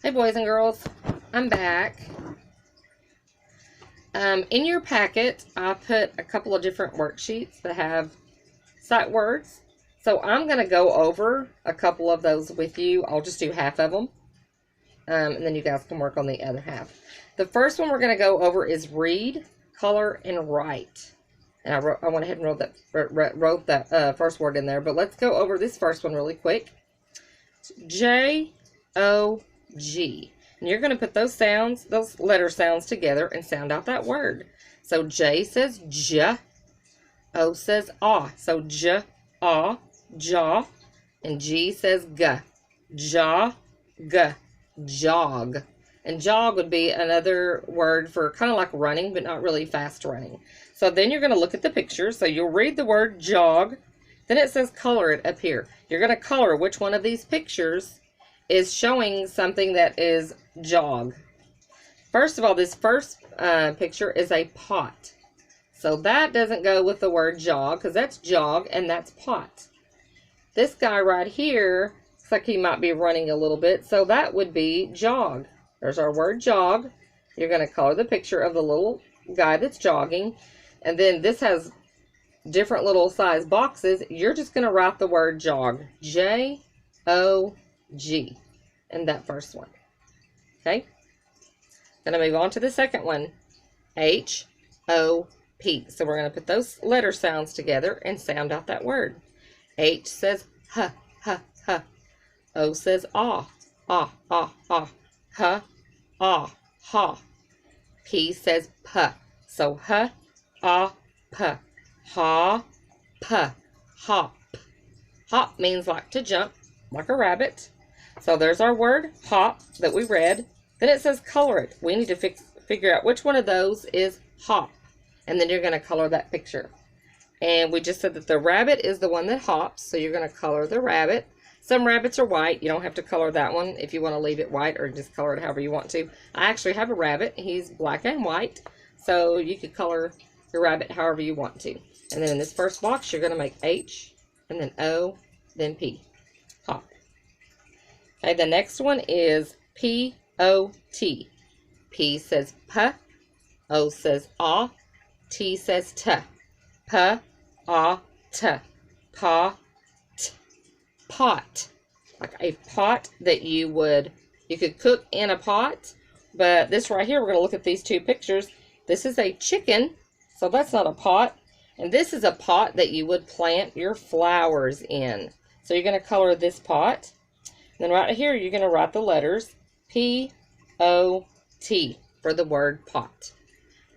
Hey boys and girls, I'm back. In your packet, I put a couple of different worksheets that have sight words. So I'm going to go over a couple of those with you. I'll just do half of them. And then you guys can work on the other half. The first one we're going to go over is read, color, and write. And I went ahead and wrote that first word in there. But let's go over this first one really quick. J-O-G. And you're going to put those letter sounds together and sound out that word. So J says J. O says ah. So J, ah, jaw. And G says G. Jaw, G. Jog. And jog would be another word for kind of like running, but not really fast running. So then you're going to look at the picture. So you'll read the word jog. Then it says color it up here. You're going to color which one of these pictures is showing something that is jog. First of all, this first picture is a pot. So that doesn't go with the word jog because that's jog and that's pot. This guy right here looks like he might be running a little bit. So that would be jog. There's our word jog. You're going to color the picture of the little guy that's jogging. And then this has different little size boxes. You're just going to write the word jog. J-O-G. And that first one. Okay. Going to move on to the second one. H-O-P. So we're going to put those letter sounds together and sound out that word. H says huh, huh, huh. O says ah, ah, ah, ah. Huh, ah, ha. P says puh. So huh, ah, puh. Ha, puh. Hop. Hop means like to jump, like a rabbit. So there's our word hop that we read. Then it says color it. We need to figure out which one of those is hop. And then you're going to color that picture. And we just said that the rabbit is the one that hops. So you're going to color the rabbit. Some rabbits are white. You don't have to color that one if you want to leave it white or just color it however you want to. I actually have a rabbit. He's black and white. So you could color your rabbit however you want to. And then in this first box, you're going to make H and then O, then P. Hop. Okay, the next one is P-O-T. P says puh. O says ah. T says tuh. Puh, ah, tuh. Pa, t. Pot. Like a pot that you could cook in a pot. But this right here, we're going to look at these two pictures. This is a chicken, so that's not a pot. And this is a pot that you would plant your flowers in. So you're going to color this pot. And then right here, you're going to write the letters P-O-T for the word pot.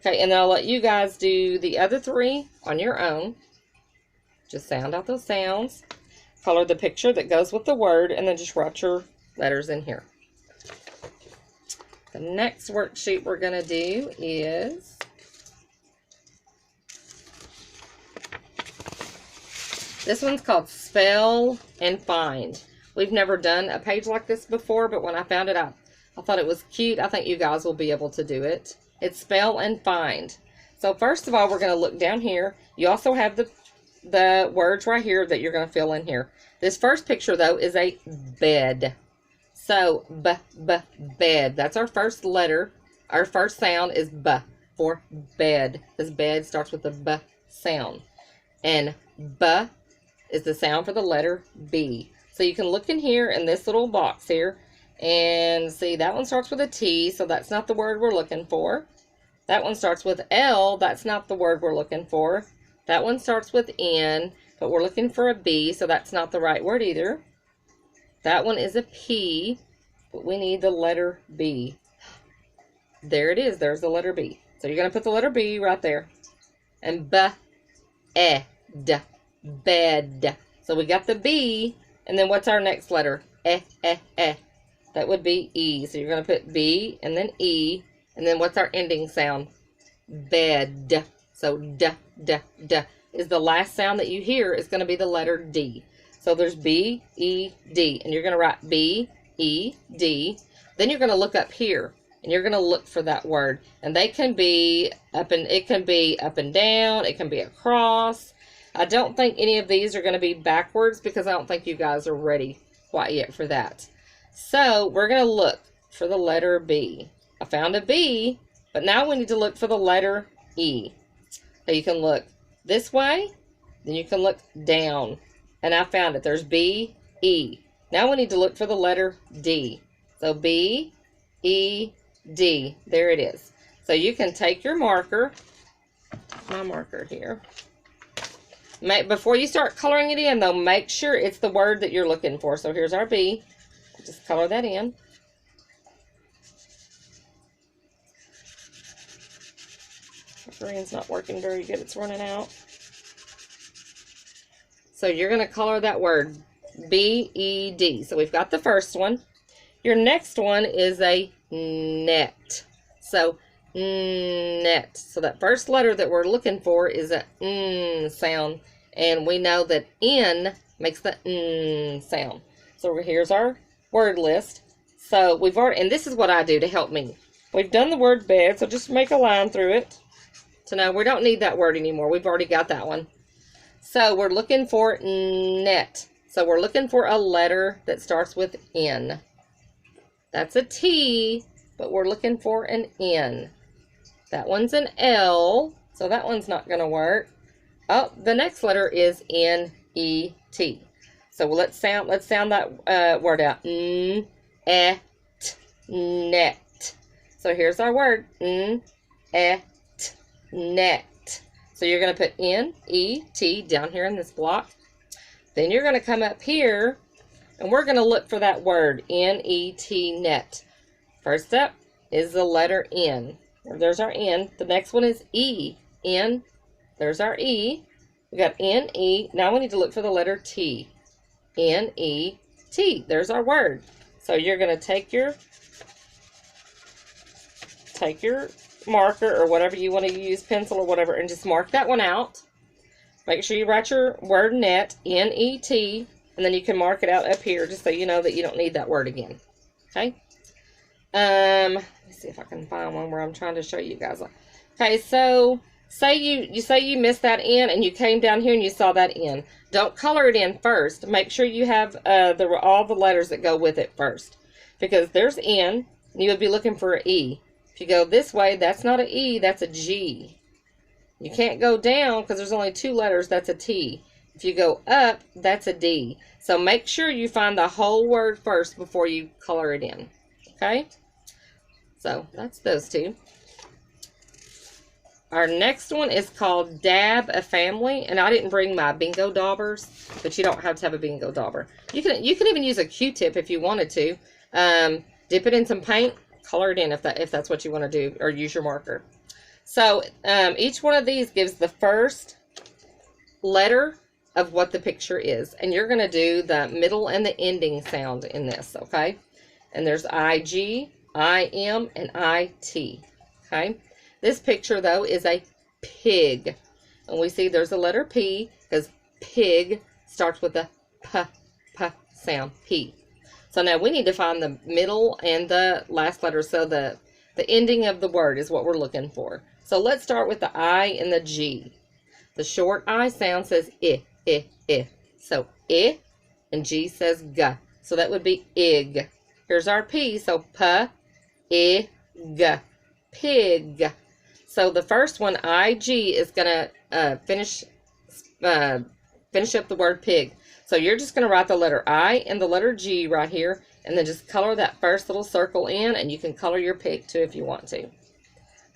Okay, and then I'll let you guys do the other three on your own. Just sound out those sounds. Color the picture that goes with the word, and then just write your letters in here. The next worksheet we're going to do is this one's called Spell and Find. We've never done a page like this before, but when I found it out, I thought it was cute. I think you guys will be able to do it. It's Spell and Find. So first of all, we're going to look down here. You also have the words right here that you're going to fill in here. This first picture, though, is a bed. So, bed. That's our first letter. Our first sound is B for bed. This bed starts with the B sound. And B is the sound for the letter B. So you can look in here in this little box here and see that one starts with a T, so that's not the word we're looking for. That one starts with L, that's not the word we're looking for. That one starts with N, but we're looking for a B, so that's not the right word either. That one is a P, but we need the letter B. There it is, there's the letter B. So you're going to put the letter B right there. And B-E-D, bed. So we got the B, and then what's our next letter? E-E-E. That would be E. So you're going to put B and then E. And then what's our ending sound? Bed. So D, D, D is the last sound that you hear is going to be the letter D. So there's B, E, D. And you're going to write B, E, D. Then you're going to look up here. And you're going to look for that word. And they can be up and it can be up and down. It can be across. I don't think any of these are going to be backwards because I don't think you guys are ready quite yet for that. So we're going to look for the letter B. I found a B, but now we need to look for the letter E. So you can look this way, then you can look down. And I found it. There's B, E. Now we need to look for the letter D. So B, E, D. There it is. So you can take your marker, my marker here. Before you start coloring it in, though, make sure it's the word that you're looking for. So here's our B. Just color that in. My green's not working very good. It's running out. So you're going to color that word, B-E-D. So we've got the first one. Your next one is a net. So net. So that first letter that we're looking for is a N sound. And we know that N makes the N sound. So here's our word list. So we've already, and this is what I do to help me. We've done the word bed, so just make a line through it. So now we don't need that word anymore. We've already got that one. So we're looking for net. So we're looking for a letter that starts with N. That's a T, but we're looking for an N. That one's an L, so that one's not going to work. Oh, the next letter is N-E-T. So let's sound that word out. N-E-T, net. So here's our word, N-E-T, net. So you're going to put N-E-T down here in this block. Then you're going to come up here, and we're going to look for that word, N-E-T, net. First up is the letter N. There's our N. The next one is E. N. There's our E. We got N-E. Now we need to look for the letter T. N-E-T. There's our word. So you're going to take your marker or whatever you want to use, pencil or whatever, and just mark that one out. Make sure you write your word net, N-E-T, and then you can mark it out up here just so you know that you don't need that word again. Okay? Let me see if I can find one where I'm trying to show you guys. Okay, so say you missed that N and you came down here and you saw that N. Don't color it in first. Make sure you have all the letters that go with it first. Because there's N, and you would be looking for an E. If you go this way, that's not an E, that's a G. You can't go down because there's only two letters, that's a T. If you go up, that's a D. So make sure you find the whole word first before you color it in. Okay? So that's those two. Our next one is called Dab a Family, and I didn't bring my bingo daubers, but you don't have to have a bingo dauber. You can even use a Q-tip if you wanted to. Dip it in some paint, color it in if that's what you want to do, or use your marker. So each one of these gives the first letter of what the picture is, and you're going to do the middle and the ending sound in this, okay? And there's I-G, I-M, and I-T, okay? This picture, though, is a pig. And we see there's a letter P, because pig starts with a P sound, P. So now we need to find the middle and the last letter, so the ending of the word is what we're looking for. So let's start with the I and the G. The short I sound says I, I, I. So I, and G says G. So that would be ig. Here's our P, so P, I, G. Pig. So the first one, I-G, is going to finish up the word pig. So you're just going to write the letter I and the letter G right here, and then just color that first little circle in, and you can color your pig too if you want to.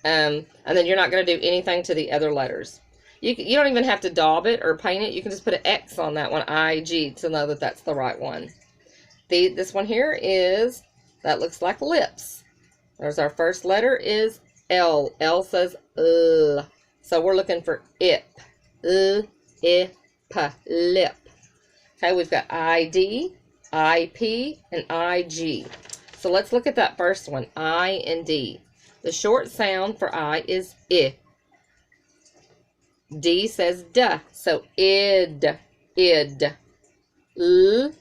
And then you're not going to do anything to the other letters. You don't even have to daub it or paint it. You can just put an X on that one, I-G, to know that that's the right one. This one here that looks like lips. There's our first letter is L. L says L. So we're looking for ip. L, I, P, lip. Okay, we've got ID, IP, and IG. So let's look at that first one, I and D. The short sound for I is I. D says duh, so id, id. L,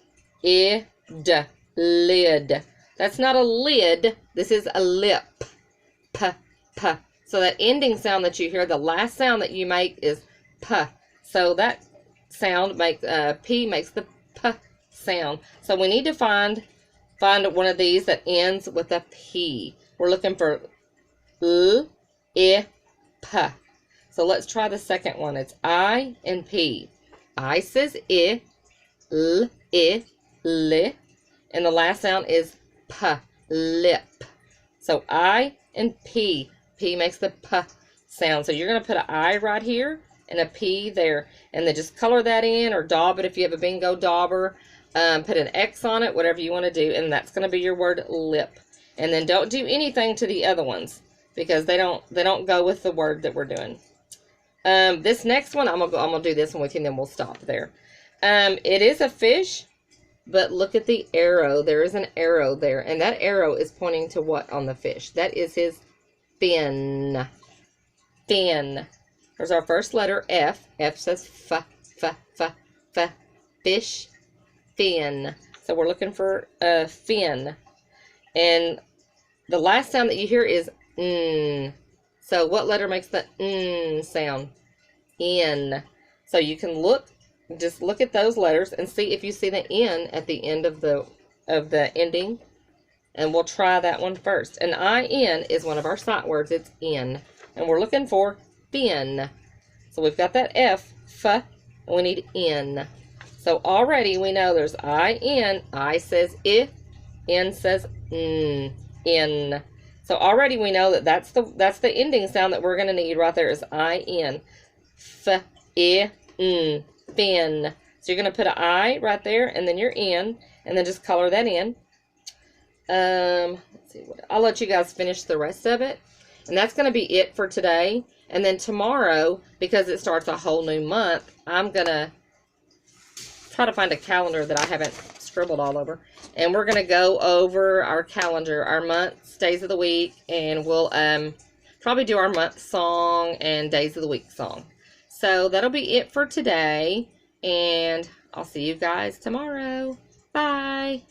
I, D, lid. That's not a lid, this is a lip. P, P. So that ending sound that you hear, the last sound that you make is P. So that sound makes, P makes the P sound. So we need to find find one of these that ends with a P. We're looking for L, I, P. So let's try the second one. It's I and P. I says I, L, I, li. And the last sound is P, lip. So I and P. P makes the P sound. So you're going to put an I right here and a P there. And then just color that in or daub it if you have a bingo dauber. Put an X on it, whatever you want to do. And that's going to be your word lip. And then don't do anything to the other ones because they don't go with the word that we're doing. This next one, I'm gonna do this one with you and then we'll stop there. It is a fish, but look at the arrow. There is an arrow there, and that arrow is pointing to what on the fish? That is his fin. Fin. There's our first letter, F. F says f, f, f, f, fish, fin. So we're looking for a fin. And the last sound that you hear is N. So what letter makes the N sound? N. So you can just look at those letters and see if you see the N at the end of the ending. And we'll try that one first. And I-N is one of our sight words. It's N. And we're looking for fin. So we've got that F, and we need N. So already we know there's I-N. I says I, N says N. N. So already we know that that's the ending sound that we're going to need right there is I-N. F, I, N. Fin. So you're going to put an I right there and then your N and then just color that in. Let's see, I'll let you guys finish the rest of it. And that's going to be it for today. And then tomorrow, because it starts a whole new month, I'm going to try to find a calendar that I haven't scribbled all over. And we're going to go over our calendar, our months, days of the week, and we'll probably do our month song and days of the week song. So that'll be it for today, and I'll see you guys tomorrow. Bye.